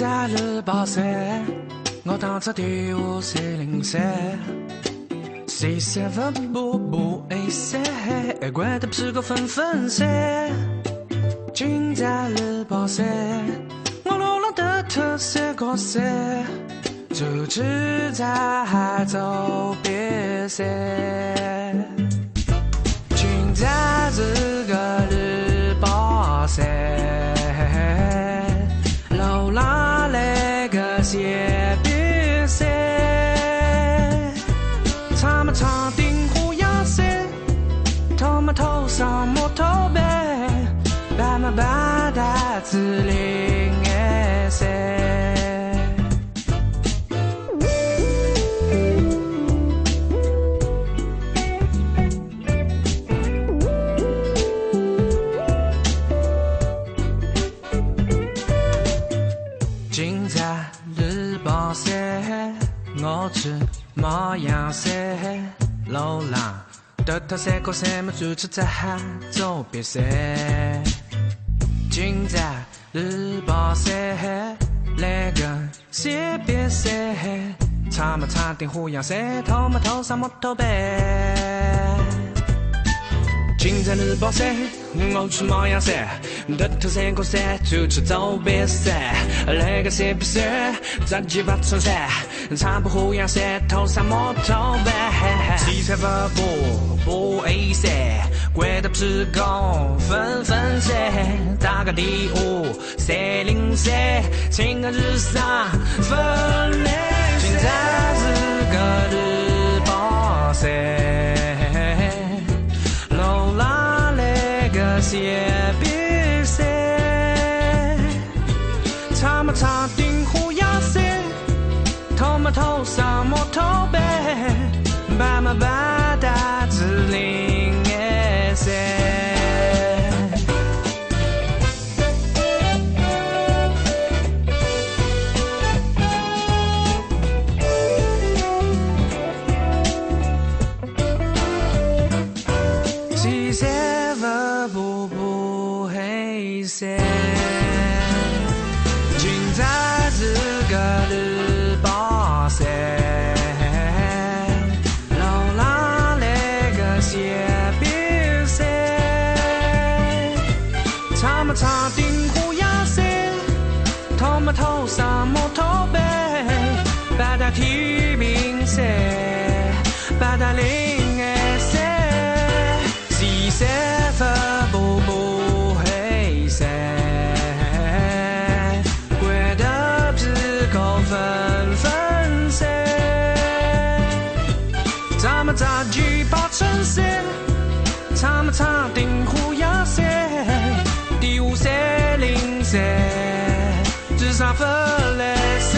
家日报社，我当初第五404。C7不 A4，怪得是个纷纷色。金家日报社，我流浪的特色角色，主持在走别色。金家这个日报社，流浪那个写别色。他们长顶虎牙色，他们头上摸头背，白马白大子领颜色。今在日报社，我吃毛样色，流浪的特色角色们主持在走别色。今在日报社，那个写别色，他们长顶虎样色，头们头上摸头背。今在日报社，我出毛样色，的特色角色主持走别色，那个写别色，杂技发穿色，长不虎样色，头上摸头背。七彩发不 A 色，怪得是公纷纷色，大概第五404，情感日上分类。现在是个日报社。写别色，他们长顶虎牙色，头们头上摸头背，白马白大子领颜色。不黑色，今在这个日报社，流浪那个写别色，他们长顶虎牙色，头们头上摸头背，白大提名色，白大领颜色。C7不黑色，怪得是个纷纷色。他们杂技发成色，他们长顶虎牙色，第五404，至少分类色。